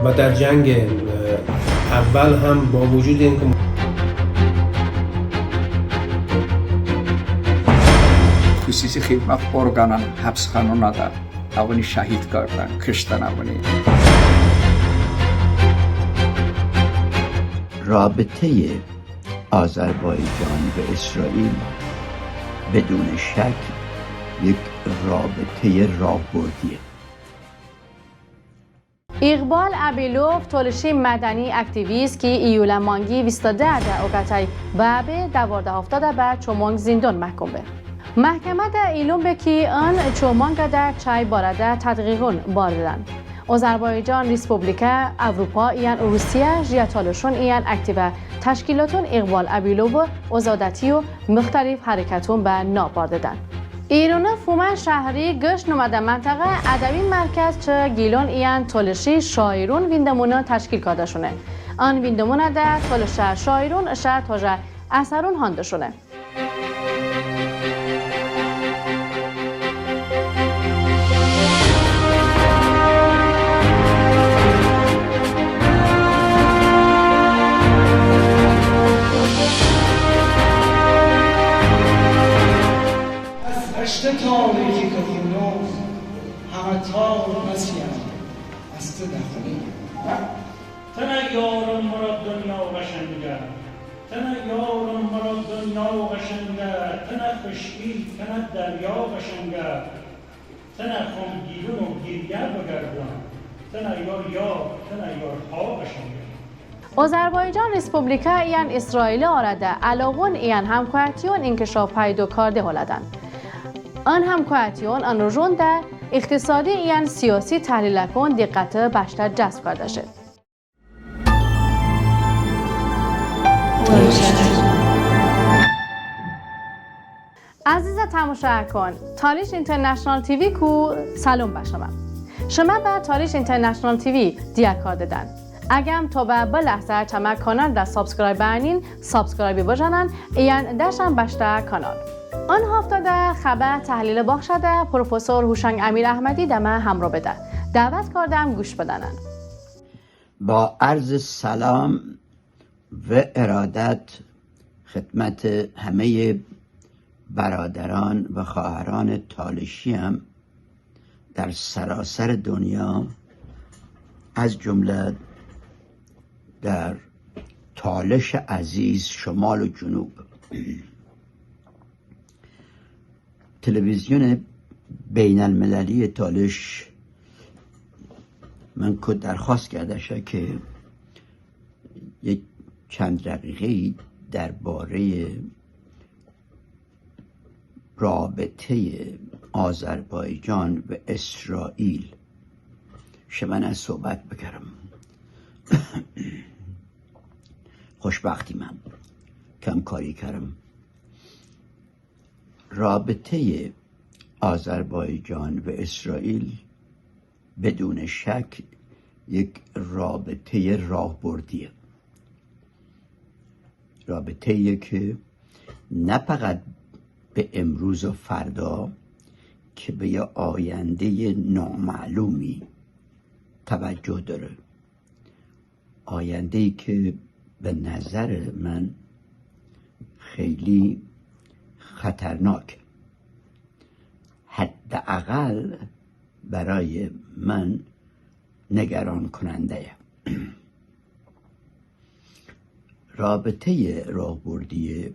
و در جنگ اول هم با وجود اینکه خصوصی خدمت ارگانان حبسخانه ندار اوانی شهید کردن کشتن اوانی. رابطه آذربایجان و اسرائیل بدون شک یک رابطه راهبردیه. اقبال ابیلوف تولشی مدنی اکتیویست که ایولا مانگی 22 ده اوکتای و به 12 به چومانگ زندان محکوم به. محکمه ده ایلوم به که آن چومانگ در چای بارده تدقیقون باردن. آذربایجان ریسپوبلیکا اروپا ایان روسیه جیاتالشون ایان اکتیو تشکیلاتون اقبال ابیلوف و آزادتی و مختلف حرکتون به نابارددن. ایران فومن شهری گشت نماده منطقه ادبی مرکز چه گیلون ایان تولشی شاعرون ویندمونا تشکیل کرده شونه. آن ویندمونا در تولش شاعرون شهر تاجه اثرون هانده شونه. تاریخی کدیمنو همه تار مسیح است داخلی. تنه یارم مرا دنیا قشنگه، تنه یارم مرا دنیا قشنگه، تنه خشکی تنه دریا قشنگه، تنه خمگیرون و گریه بگردم، تنه تنه یارها قشنگه. آذربایجان ریسپوبلیکا ایان اسرائیل آرده علاوون ایان همکارتیون انکشاف پیدا کرده هلدن. آن همکارتیون آن رژون در اقتصادی ایان سیاسی تحلیل کن دقت بیشتر جذب کرده شد. عزیز تماشا کن تالیش اینترنشنال تیوی کو سلام به شما به تالیش اینترنشنال تیوی دیار کردن. اگم تو به لحظه چما کانال در سابسکرایب برنین سابسکرایب بجنن ایان داشتن بیشتر کانال. آن هفته خبر تحلیل باغ شده پروفسور هوشنگ امیر احمدی دمه همراه بده. دعوت کردم گوش بدنن. با عرض سلام و ارادت خدمت همه برادران و خواهران تالشیم در سراسر دنیا از جمله در تالش عزیز شمال و جنوب. تلویزیون بین المللی تالش من کد درخواست کرده شد که یک چند دقیقه درباره رابطه آذربایجان و اسرائیل شمن صحبت بکرم. خوشبختی من کم کاری کردم. رابطه آذربایجان و اسرائیل بدون شک یک رابطه راهبردیه. رابطه‌ای که نه فقط به امروز و فردا که به یه آینده نامعلومی توجه داره. آینده‌ای که به نظر من خیلی خطرناک، حداقل برای من نگران کننده. رابطه راهبردی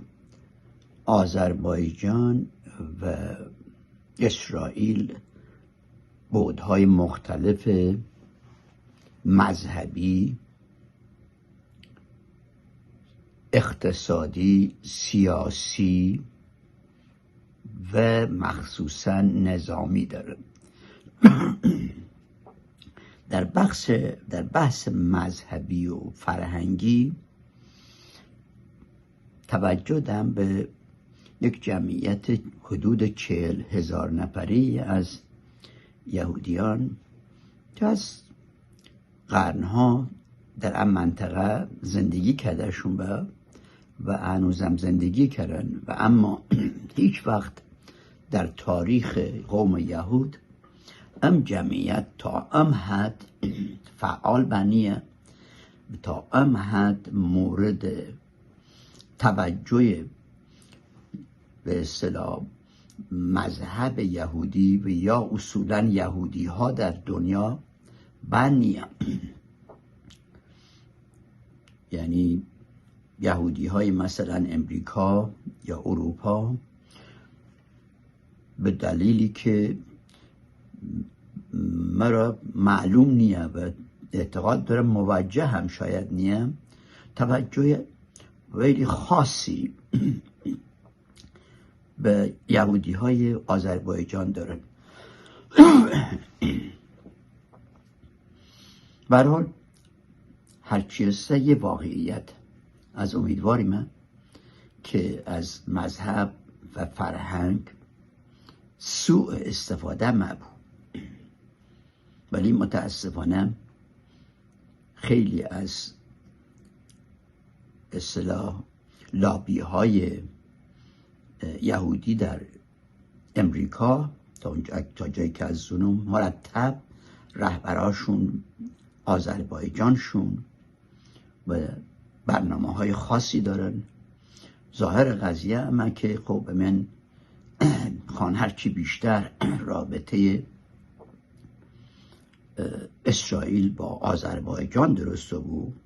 آذربایجان و اسرائیل بعدهای مختلف مذهبی، اقتصادی، سیاسی و مخصوصا نظامی داره. در بحث مذهبی و فرهنگی توجه دارم به یک جمعیت حدود 40,000 نفری از یهودیان که از قرنها در این منطقه زندگی کردشون و هنوزم زندگی کردن و اما هیچ وقت در تاریخ قوم یهود ام جمعیت تا ام حد فعال بنیه، تا ام حد مورد توجه به اصطلاح مذهب یهودی و یا اصولا یهودی ها در دنیا بنیه. یعنی یهودی های مثلا امریکا یا اروپا به دلیلی که مرا معلوم نیه و اعتقاد دارم موجه هم شاید نیه، توجه خیلی خاصی به یهودی های آذربایجان دارن. به هر حال هرچی هست یه واقعیت. از امیدواریم که از مذهب و فرهنگ سوء استفاده مبود، ولی متاسفانه خیلی از اصطلاح لابی های یهودی در امریکا تا جایی که از اونو مرتب رهبراشون آذربایجانشون و برنامه های خاصی دارن. ظاهر قضیه اما که خب من خان هرچی بیشتر رابطه اسرائیل با آذربایجان درست بود،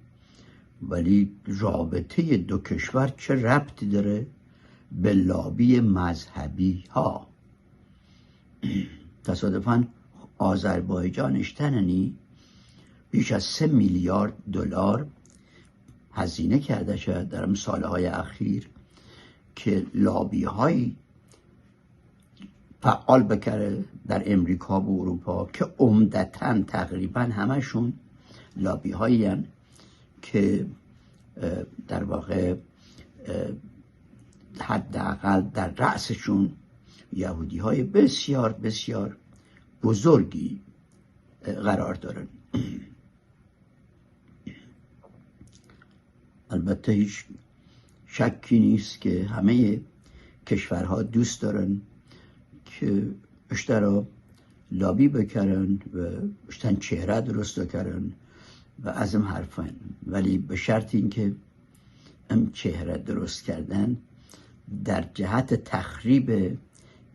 ولی رابطه دو کشور چه ربطی داره به لابی مذهبی ها؟ تصادفاً آذربایجانش تننی بیش از 3 میلیارد دلار هزینه کرده شد در سالهای اخیر که لابی های فعال بکره در امریکا و اروپا که عمدتاً تقریباً همشون لابی هایی هستند که در واقع حداقل در رأسشون یهودی های بسیار بسیار بزرگی قرار دارن. البته هیچ شکی نیست که همه کشورها دوست دارن که اشترا لابی بکرن و اشتن چهره درست کردن و از این حرفان، ولی به شرط اینکه ام چهره درست کردن در جهت تخریب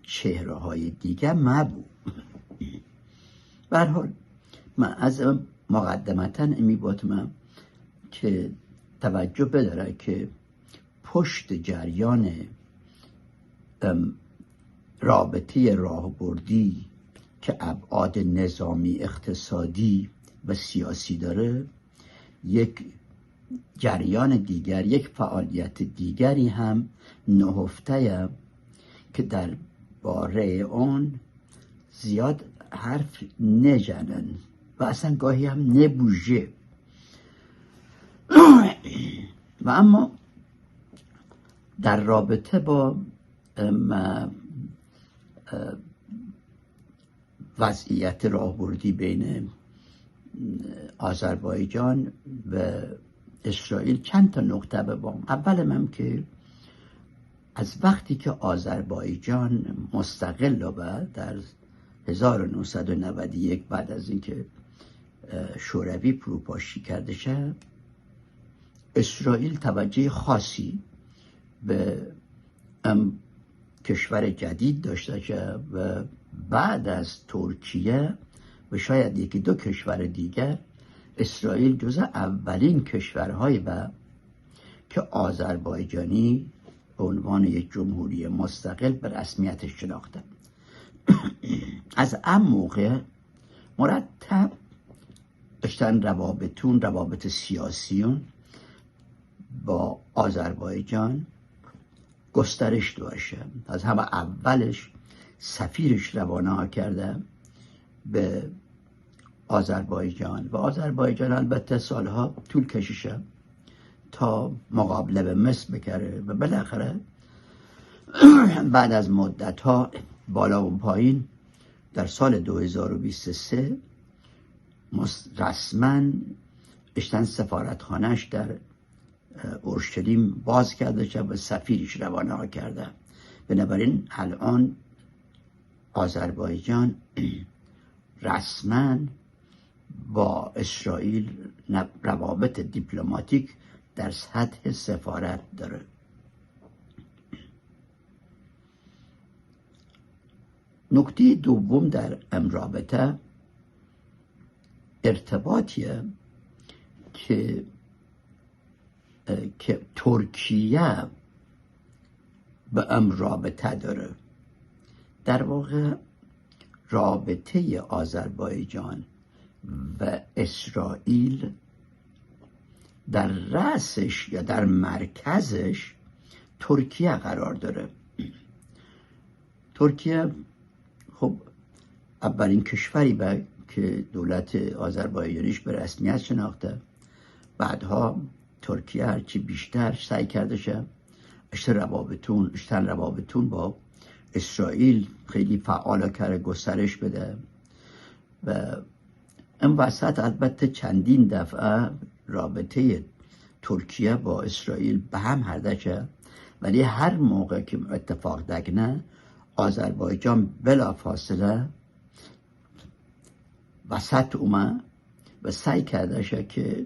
چهره های دیگه مبود. به هر حال من از مقدمتا میباتم که توجه بداره که پشت جریان رابطه راهبردی که ابعاد نظامی، اقتصادی و سیاسی داره، یک جریان دیگر، یک فعالیت دیگری هم نهفته که در باره اون زیاد حرف نزنن و اصلا گاهی هم نبوژه. و اما در رابطه با وضعیت راهبردی بین آذربایجان و اسرائیل چند تا نقطه بگم. اول من که از وقتی که آذربایجان مستقل و در 1991 بعد از اینکه شوروی فروپاشی کرده شد، اسرائیل توجه خاصی به کشور جدید داشته شد و بعد از ترکیه و شاید یکی دو کشور دیگر، اسرائیل جزء اولین کشورهای که آذربایجانی به عنوان یک جمهوری مستقل به رسمیتش شناخته. از ام موقع مرتب داشتن روابط سیاسیون با آذربایجان گسترش داشته. از همه اولش سفیرش روانه کرده به آذربایجان و آذربایجان البته سالها طول کشیده تا مقابله به مصر بکره و بالاخره بعد از مدت‌ها بالا و پایین در سال 2023 رسما اشتن سفارتخانهش در اورشلیم باز کرده شد و سفیرش روانه کرده. بنابراین الان آذربایجان رسما با اسرائیل روابط دیپلماتیک در سطح سفارت داره. نکته دوم در این رابطه ارتباطیه که ترکیه به این رابطه داره. در واقع رابطه آذربایجان و اسرائیل در رأسش یا در مرکزش ترکیه قرار داره. ترکیه خب اولین کشوری بود که دولت آذربایجانیش به رسمیت شناخته. بعدها ترکیه هرچی بیشتر سعی کرده شه روابطون با اسرائیل خیلی فعال کرده، گسترش بده و این وسط البته چندین دفعه رابطه ترکیه با اسرائیل به هم خورده شه، ولی هر موقع که اتفاق دکنه آذربایجان بلافاصله وسط اومد و سعی کرده شه که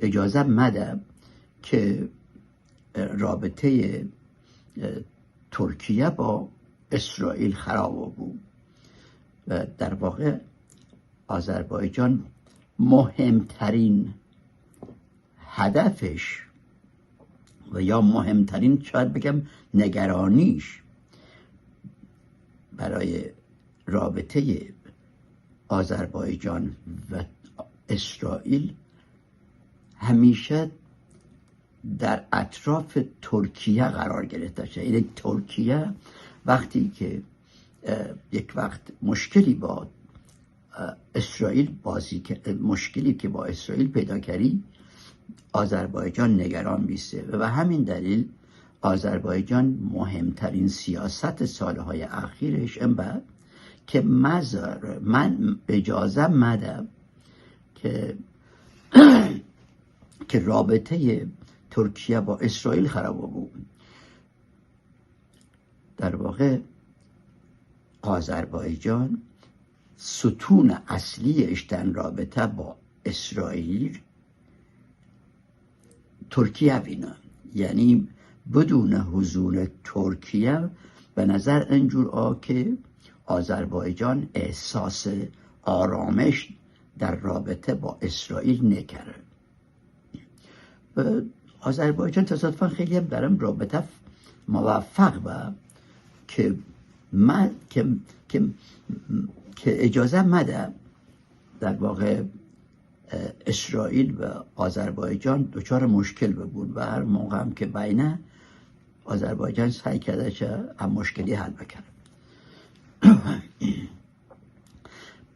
اجازه مده که رابطه ترکیه با اسرائیل خراب بود و در واقع آذربایجان مهمترین هدفش و یا مهمترین شاید بگم نگرانیش برای رابطه آذربایجان و اسرائیل همیشه در اطراف ترکیه قرار گرفته شد. یعنی ترکیه وقتی که یک وقت مشکلی با اسرائیل مشکلی که با اسرائیل پیدا کردی، آذربایجان نگران میشه و به همین دلیل آذربایجان مهمترین سیاست سالهای اخیرش این بود که من اجازه مدم که رابطه ترکیه با اسرائیل خراب بود. در واقع آذربایجان ستون اصلیش در رابطه با اسرائیل ترکیه بینه، یعنی بدون حضور ترکیه به نظر اینجور که آذربایجان احساس آرامش در رابطه با اسرائیل نکره. و آذربایجان تصادفاً خیلی هم در این رابطه موفق بود که اجازه مده در واقع اسرائیل و آذربایجان دچار مشکل بود و هر موقع هم که بینه آذربایجان سعی کرده که هم مشکلی حل بکنه.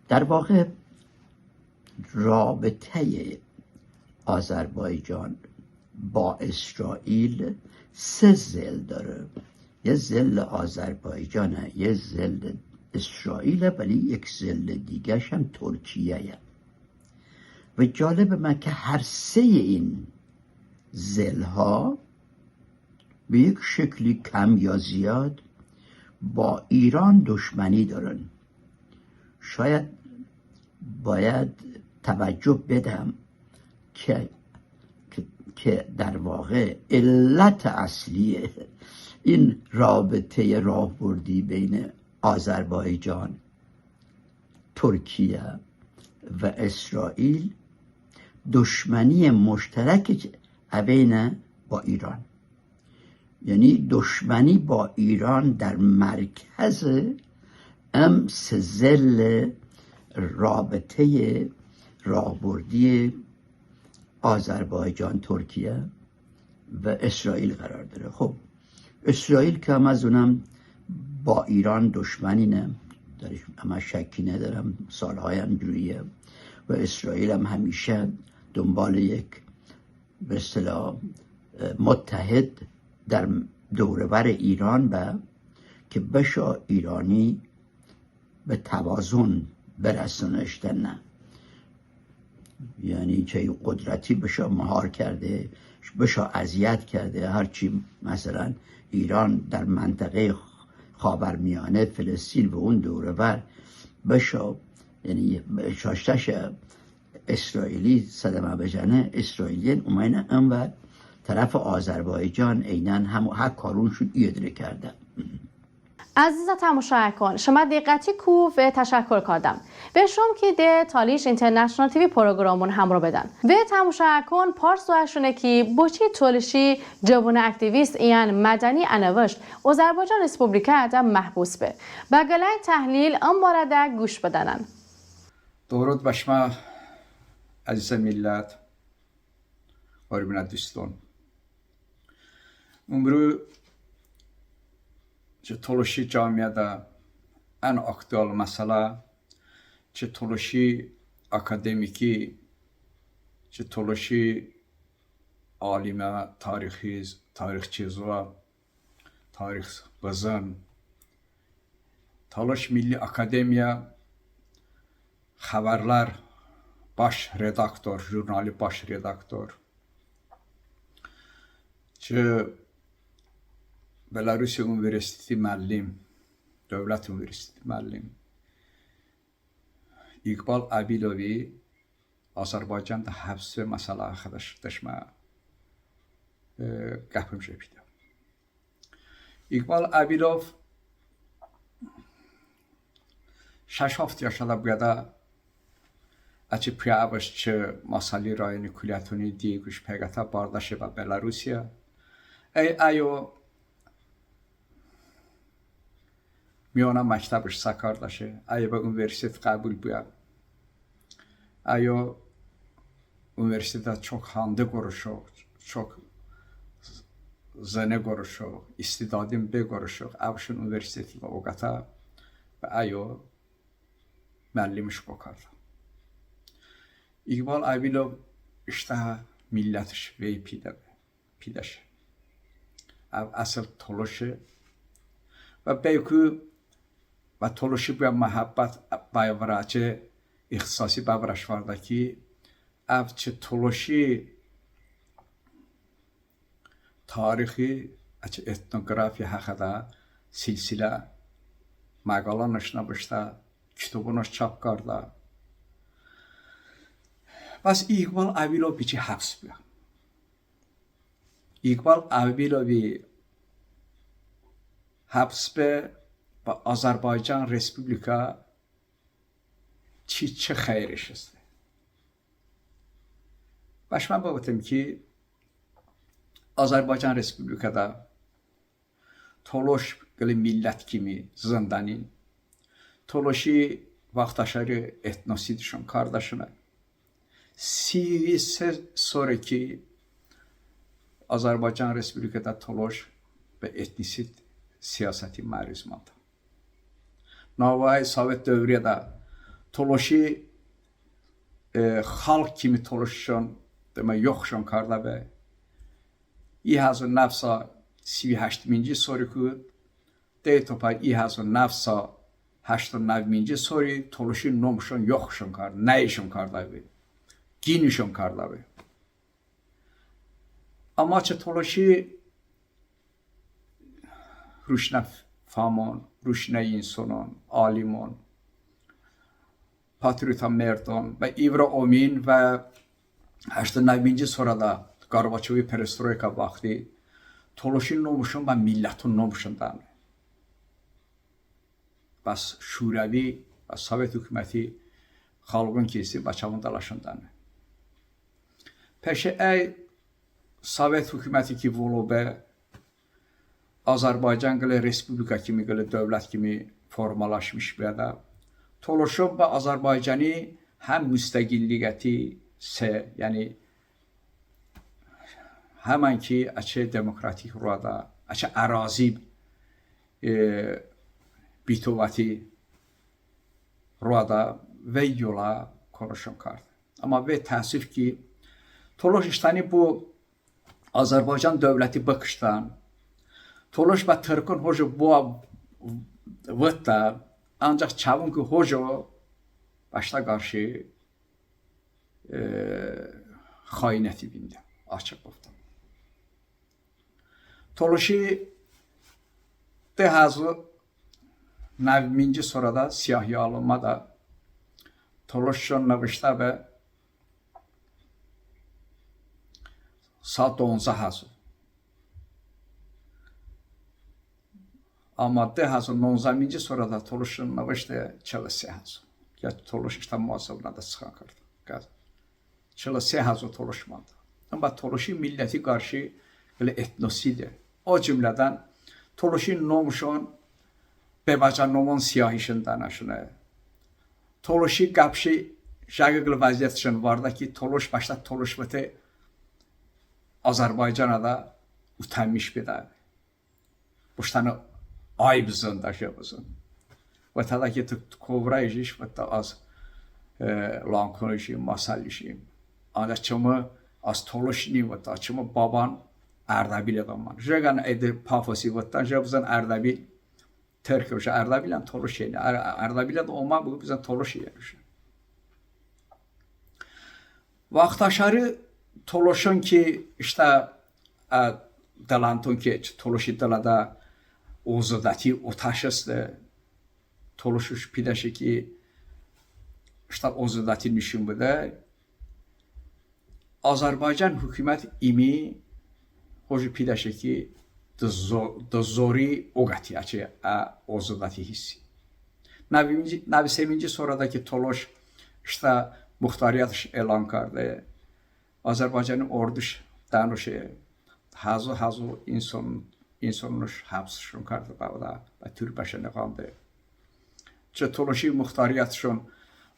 در واقع رابطه آذربایجان با اسرائیل 3 ضلع داره. یه ضلع آذربایجانه، یه ضلع اسرائیل، ولی یک ضلع دیگه هم ترکیه. و جالب من که هر 3 این ضلع ها به یک شکلی کم یا زیاد با ایران دشمنی دارن. شاید باید توجه بدم که در واقع علت اصلی این رابطه راهبردی بین آذربایجان، ترکیه و اسرائیل دشمنی مشترک بین با ایران، یعنی دشمنی با ایران در مرکز ام 3 ضلع رابطه راهبردی آذربایجان، ترکیه و اسرائیل قرار داره. خب اسرائیل که هم از اونم با ایران دشمنی نه، درش اما شکی ندارم، سالهای همجوریه و اسرائیل هم همیشه دنبال یک به اصطلاح متحد در دوربر ایران که بشه ایرانی به توازن برسونش، نه یعنی چه قدرتی بشه مهار کرده، بشه اذیت کرده. هرچی مثلا ایران در منطقه خاورمیانه، فلسطین و اون دوره بر بشه، یعنی شاشتش اسرائیلی صدمه بزنه، اسرائیلیان اومینه انور طرف آذربایجان اینن هم کارونشون ایدره کرده. عزیز تماشاکن شما دقتی کو و تشکر کردم و شما که ده تالیش اینترنشنال تیوی پروگرامون همراه بدن و تماشاکن پارس دوشونه که بچی تولشی جوان اکتیویست ایان مدنی انوشت آذربایجان ریسپوبلیکا ده محبوس به بگلای تحلیل ام بارده گوش بدنن. درود بر شما عزیز ملت قربان دوستان. امروز چه تلاشی جامعه ده ان اکتوال مسئله، چه تلاشی اکادمیکی، چه تلاشی عالم تاریخچیزوا، تاریخ بزن، تلاش ملی اکادمیا، خبرlar baş redaktör, jurnali baş redaktör, çe Belarus Üniversitesi müəllim, Dövlət Üniversitesi müəllim, İqbal Abilovi Azərbaycanda həbs məsələ arkadaşlaşma qapım şəpidi. İqbal Abilov 6-7 yaşında burada açı priyabaş çı masali rayonu kulyatuni diyeguş pegata bardaşı ba Belarusiya. Ayo میانه مکتبش سکارداشه، آیا به اونورسیت قبول بیاد، آیا اونورسیت çok hande görüşüyor, çok zene görüşüyor, istidadim be görüşüyor, avşun üniversitesi ve ogata ve ayo müəllimiş bakardı. İqbal Abilov işte milletiş ve pideş. Asıl toluşu ve belki و تلاشی به محبت باورچه اختصاصی باورش وارد کی اف چه تلاشی تاریخی چه etnografi hakkında silsile maqalanış nabışda kitabınız çap karda bas İqbal Abilov biçi həbs bu İqbal Abilovi həbs be و آذربایجان ریسپوبلیکا چه خیرش است. باش من باوتم که آذربایجان ریسپوبلیکا دا تلاش گلی ملت کمی زندانی تلاشی وقتاشاری etnosidiشون کارداشونه سیویس sonra ki Azərbaycan Respublikada tolaş və etnisit siyaseti məruzmadır. Navai Sovet dövründə tolaşi xalq kimi tolaşşon demək yoxşon karda və İhazun nafsa 38-ci soruku deytopa İhazun nafsa 89-ci soru tolaşi nomşon yoxşon karda, nəyişon karda və ginişon karda və amma çə tolaşi Ruşna Faman, Ruşna insanan, aliman, patriota merdan ve İvra Omin ve 89-ci sonrada Gorbaçovi perestroika vakti tolaşın nomuşun ve milletin nomuşundan. Bas Şuravi ve Sovet hükümeti xalqın kesi başavın dalaşından. Peşe ey Sovet hükümeti ki volube Azərbaycan qılı respublika kimi qılı dövlət kimi formalaşmış bir də tolaşıb və Azərbaycanı həm müstəqilliyyəti yəni həmən ki açı demokratik rada açı ərazi bitovati rada və yola konuşun kardı. Amma və təəssüf ki tolaş iştəni bu Azərbaycan dövləti baxışdan Tolaş və Türkün hoca bu vıtta ancaq çavun ki hoca başta qarşı xainəti bindi. Açıq qoftam. Tolaşi dehazı 90. sırada siyahi alınma da Toluş'un növişte ve saat 10'a hazır. Ama de hazır 19. sırada Toluş'un növişte Chelsea hazır. Ya Toluş işte muhasebına da çıkan kardı. Chelsea hazır Toluşmadı. Ama Toluş'un milleti karşı böyle etnosiydi. O cümleden Toluş'un nomuşun bebaca nomun siyahişinden aşını. Toluş'u kapşı şagıglı vaziyet için vardı ki Toluş başta Toluşmeti Azerbaycan'a da utanmış bir de. Boştanı ay bizon da şey bizon. Ve tada ki kovrayıcış ve da az lan konuşayım, masallışayım. Ancak çımı az Toluş'ni ve da çımı baban Erdebil adamman. Jegan edir pafosi ve da jabzan Erdebil Türkçe Erdebil'en Toluş yani. Erdebil'e de olma bu bizden Toluş yani. Vaxtaşarı Toluş'un ki işte dalantun ki Toluş'u dalada Ozudati otaşıstı Toluş'uş pideşi ki işte Ozudati nişin bude Azerbaycan hükümet imi hocu pideşi ki da zori ogati açı Ozudati hissi. Nabi Seminci sonradaki Toluş işte muhtariyat elan kardı. Azerbaycan'ın orduş danışı hazu insanmış hapsışın kardı bağda ve tür başına kaldı. Çı Toluşu muhtariyatışın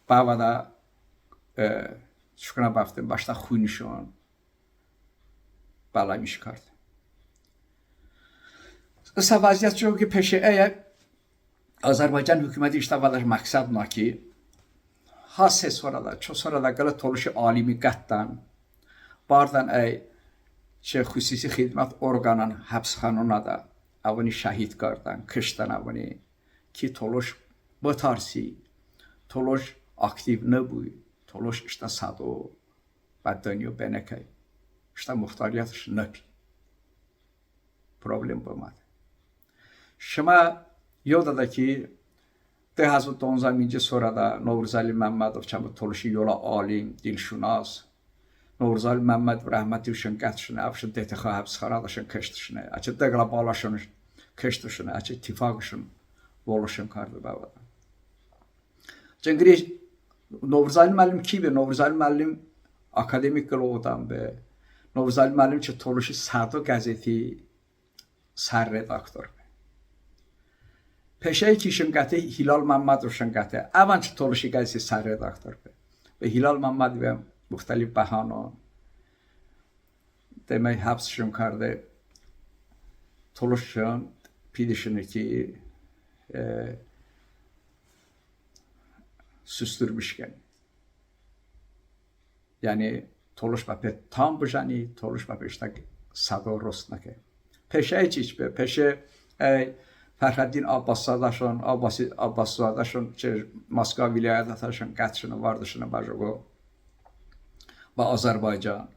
bağda şükuna baktım başta xunuşun bağlamış kardı. Kısa vaziyet çok ki peşe eğer Azerbaycan hükümeti işte bağdaş maksatla ki hasse sonrada, çok sonrada qala Toluşu alimi qatdan bardan ey xüsusi xidmət orqanın həbsxanına da avını şəhid qardan, kışdan avını ki Toluş bu tarsi, Toluş aktiv ne bu, Toluş işte sado, bəddönüyor benəkəy, işte muhtariyat iş ne problem bulmadı. Şuma yodadaki 2019 sonrada Novruzəli Məmmədov çamı Toluşu yola alim, dilşünas, Novruzəli Məmmədov rəhməti üçün qətşini, əvşin DTX həbsxanalaşın kışdışını, açı deqlabalaşın kışdışını, açı tifaqışın voluşun kardı bağda. Çünki Novruzəli müəllim ki be, Novruzəli müəllim akademik qılovdan be, Novruzəli müəllim ki Toluşu Sado qəzeti sər redaktor be. Peşəyi ki şıngəti Hilal Məmmədov şıngəti, əvən ki Toluşu qəzeti sər redaktor be. Ve Hilal Məmmədov muhtelif bahano demek hapsışın kardı Toluş'un pidişini ki süstürmüşken yani Toluş bapet tam bujani Toluş bapet işte sado rostnake peşe hiç be peşe Fərhəddin Abbasadaşın Abbasadaşın Moskva vilayətdaşın qəçini vardışını bajogo ve Azerbaycan.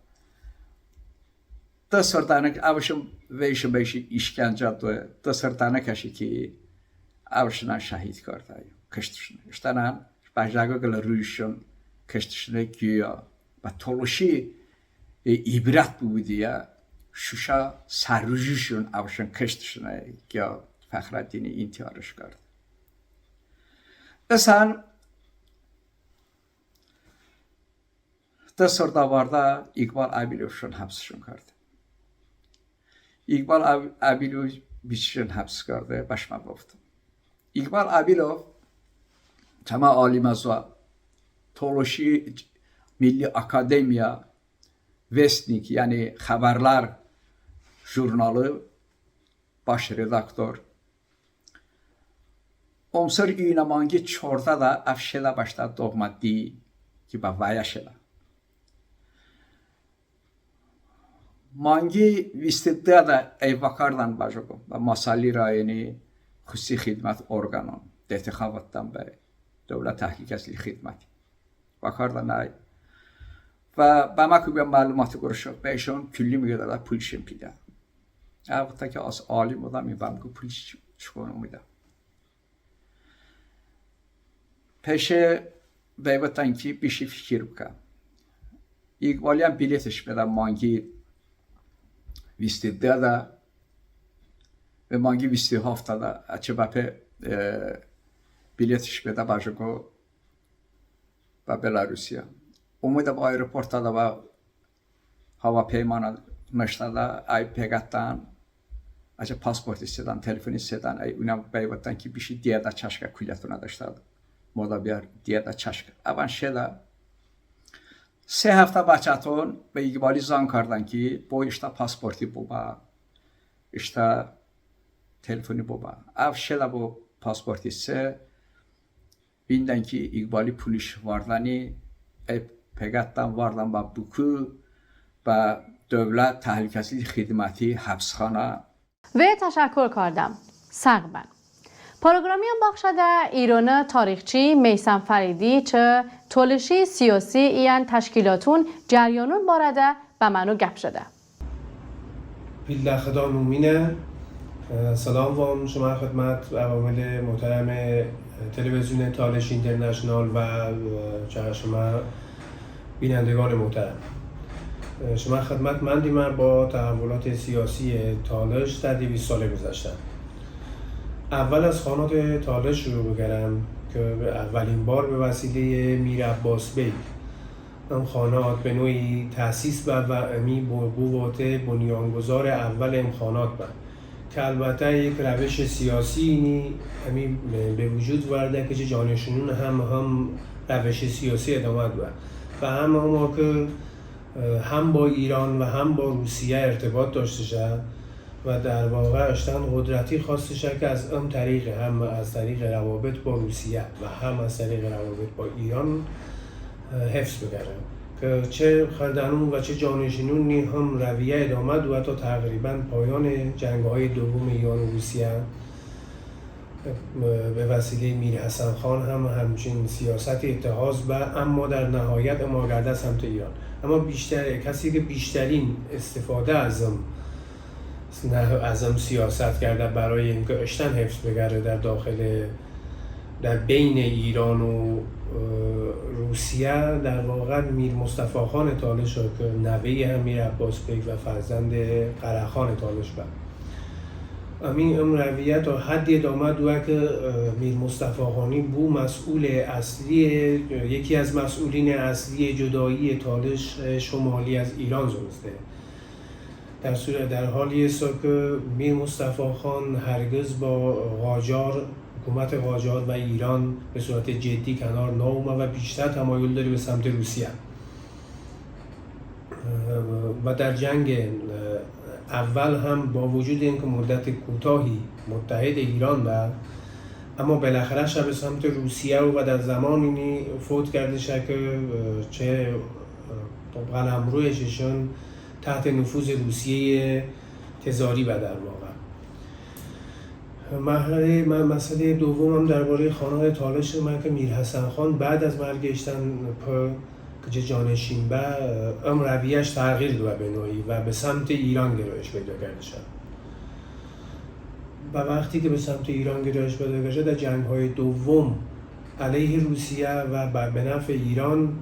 Da sırtane avşın ve işi işkence doy. Da sırtane kaşı ki avşına şahit kartay. Kıştışını. İşte ne? Bajago gel rüyüşün kıştışını güya. Ve Toluşu ibret bu diye Şuşa sarıcışın avşın kıştışını güya Fəxrəddini intiharış kardı. Sen da sırdavarda İqbal Abilov'un hapsışın kardı. İqbal Abilov biçişin hapsi kardı, başıma boftu. İqbal Abilov Cəma Alimazva Toluşu Milli Akademiya Vestnik yani Xəbərlər jurnalı baş redaktor. Omsır İnamangi çorda da afşela başta doğmadı ki bavaya şela. Mangi vistiddə da eyvakardan bajogo və Masalli rayoni xüsusi xidmət orqanı DTX-vatdan bəri Dövlət Təhlükəsizlik Xidməti bakardan ay və bəmakübə məlumatı quruşuq və işin külli miqdarda pul işin pidə. Hətta ki az alim adam bəmku pul çıxonu mida. peşe beyvatan ki bir şey fikir bka. İkbaliyan biletmiş beden mangi visti da ve mangi visti haftada açıbape biletmiş beden bajoko ve Belarusya. Umuda bu aeroportta da var havapeymana nıştada ay pegattan acaba pasport isteden, telefon isteden ay unam beyvatan ki bir şey diye da çaşka kulyatuna da iştadı. Moda bir diye da çaşka. Avan şeyda 3 hafta başatın ve İkbali zankardan ki bu işte pasporti buba, işte telefonu buba. Av şeyda bu pasport ise binden ki İkbali polis vardani pegattan vardan ba buku و دولت تهلیکاتی خدماتی حبسخانه و تشکر کردم سقبن پروگرامیان بخشده ایران تاریخچی میسم فریدی چه تولشی سیاسی ایان تشکیلاتون جریانون بارده به منو گپ شده بیله خدا مومینه سلام وام شما خدمت عوامل محترم تلویزیون تالش اینترنشنال و شما بینندگان محترم شما خدمت من با تحولات سیاسی تالش در 200 سال گذشته. اول از خانات تالش شروع بگرم که اولین بار به وسیله میر عباس بیگ این خانات به نوعی تأسیس و امی بوواته بنیانگذار اول امخانات بود که البته یک روش سیاسی امی به وجود ورده که جانشینون هم روش سیاسی ادامه بود و هم که هم با ایران و هم با روسیه ارتباط داشته شد و در واقع اشتن قدرتی خواسته شد که از اون طریق هم از طریق روابط با روسیه و هم از طریق روابط با ایران حفظ بگردن که چه خردنون و چه جانشینون هم رویه ادامه دو تا تقریبا پایان جنگ‌های دوم ایران و روسیه به وسیله میر حسن خان هم همچین سیاست اتخاذ و اما در نهایت اماگرده سمت ایران اما بیشتر کسی که بیشترین استفاده از سیاست کرده برای اینکه اشتن حفظ بگرده در بین ایران و روسیه در واقع میر مصطفی خان تالش که نوه هم میر عباس بیگ و فرزند قره خان تالش بود امین رویه تا حدی ادامه دوه که میر مصطفی خانی بو مسئول اصلی یکی از مسئولین اصلی جدایی تالش شمالی از ایران زوسته در حالی است که میر مصطفی خان هرگز با قاجار حکومت قاجار و ایران به صورت جدی کنار ناومد و بیشتر تمایل داره به سمت روسیه و در جنگ اول هم با وجود اینکه مدت کوتاهی متحد ایران بود اما بالاخره شب به سمت روسیه و در زمانی فوت کرده شد که چه قلمرویششون تحت نفوذ روسیه تزاری بود در واقع. مسئله دومم درباره خانات تالش من که میر حسن خان بعد از مرگشتن که جانشین به رویش تغییر داد به نوعی و به سمت ایران گرایش پیدا کرده شد و وقتی که به سمت ایران گرایش پیدا کرده شد در جنگ‌های دوم علیه روسیه و به نفع ایران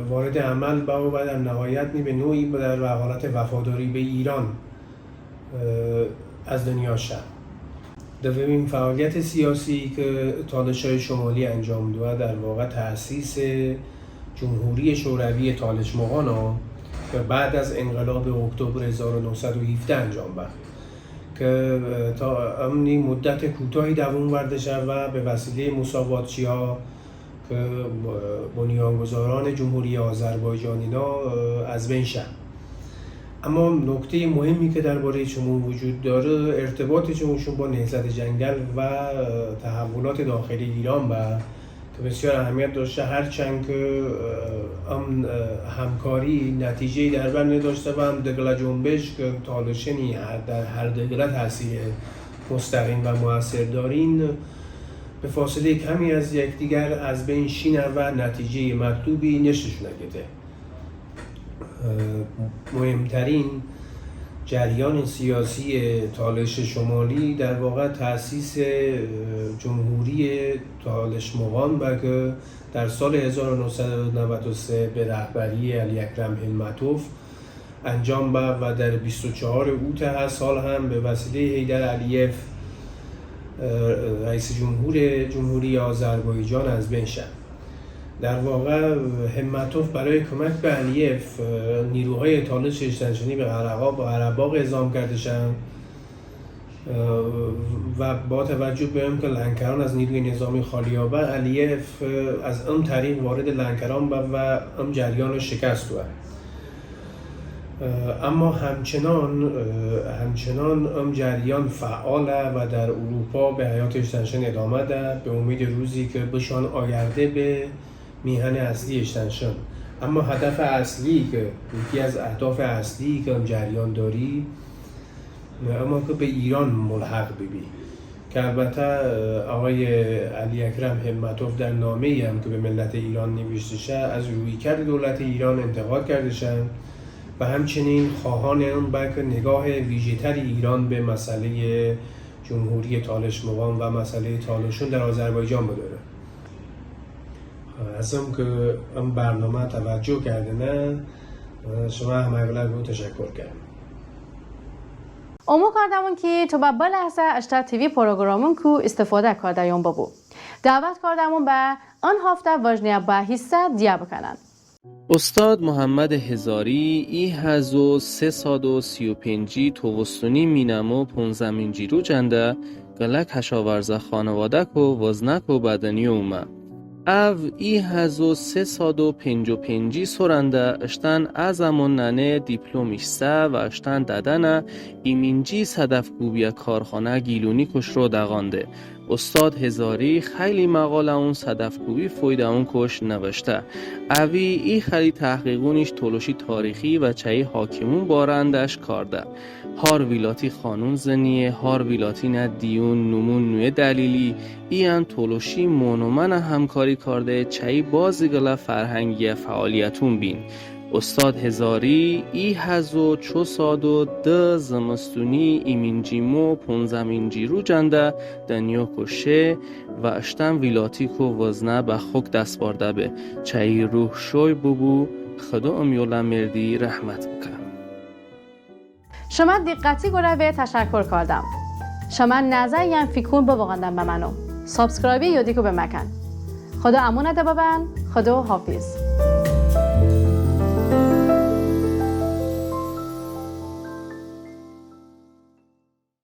وارد عمل با و در نهایت به نوعی در حالت وفاداری به ایران از دنیا شد. دومین فعالیت سیاسی که تالش‌های شمالی انجام داد در واقع تأسیس جمهوری شوروی تالش مغانا که بعد از انقلاب اکتبر 1917 انجام داد که تا امنی مدت کوتاهی دوام ورده شد و به وسیله مساواتچی‌ها که بنیانگذاران جمهوری آذربایجانینا از بین شد. اما نکته مهمی که درباره چمون وجود داره ارتباط چمونشون با نهضت جنگل و تحولات داخلی ایران با که بسیار اهمیت داشته هرچند که همکاری نتیجه‌ای در بر نداشته و هم دگله جنبش که تالشنی در هر دگله تاثیر مستقیم و مؤثر دارین به فاصله کمی از یکدیگر از بین شینه و نتیجه مطلوبی نششونه گده. مهمترین جریان سیاسی تالش شمالی در واقع تأسیس جمهوری تالش مغان و که در سال 1993 به رهبری علی اکرم همتوف انجام و در 24 اوت هر سال هم به وسیله حیدر علیف رئیس جمهوری آذربایجان از بین شد. در واقع همتوف برای کمک به علیف نیروهای تالش اکستنشنی به قره‌باغ اعزام کردشند و با توجه به اینکه لنکران از نیروی نظامی خالی یابد، علیف از این طریق وارد لنکران و این جریان شکست داد. اما همچنان این جریان فعاله و در اروپا به حیات اکستنشن ادامه ده به امید روزی که بشان آینده به میهن اصلی اکستنشن. اما هدف اصلی که یکی از اهداف اصلی که این جریان داری اما که به ایران ملحق ببی که البته آقای علی اکرم همتوف در نامه‌ای هم که به ملت ایران نوشته شد از رویکرد دولت ایران انتقاد کردشند و همچنین خواهان اون بلکه نگاه ویژه‌تری ایران به مسئله جمهوری تالش مغان و مسئله تالشون در آذربایجان بداره. از هم که این برنامه توجه کرده نه شما همه رو تشکر کردم. امید کردم که تو به لحظه اشتر تیوی پروگرامون کو استفاده کرده یون بابو. دعوت کردم به آن هفته وجنه به حصه دیا بکنن. استاد محمد هزاری ای هزو 335 توستونی مینمو 15 رو جنده گلک هشاورزه خانواده کو وزنک و بدنی اومه. او ای هزو 355 سرنده اشتن ازمون ننه دیپلومیشسته و اشتن ددنه ایمینجی صدف گوبیه کارخانه گیلونی کش رو دغانده. استاد هزاری خیلی مقاله اون صدف گوبی فویده اون کش نوشته. اوی ای خیلی تحقیقونیش تولوشی تاریخی و چهی حاکمون بارندش کرده. هار ویلاتی خانون زنیه، هار ویلاتی نه دیون نمون نوی دلیلی این تولوشی مونومن همکاری کرده چهی بازیگل فرهنگی فعالیتون بین. استاد هزاری ای هزو 402 زمستونی ایمینجیمو 15 رو جنده دنیا کشه و اشتن ویلاتی کو وزنه به خوک دست بارده به چهی روح شوی ببو خدا امیولا مردی رحمت بکن. شما دقتی گره و تشکر کردم. شما نظری هم فکرون بواقندم به منو. سابسکرایبی یادی کو به مکن. خدا امونت ببن. خدا حافظ.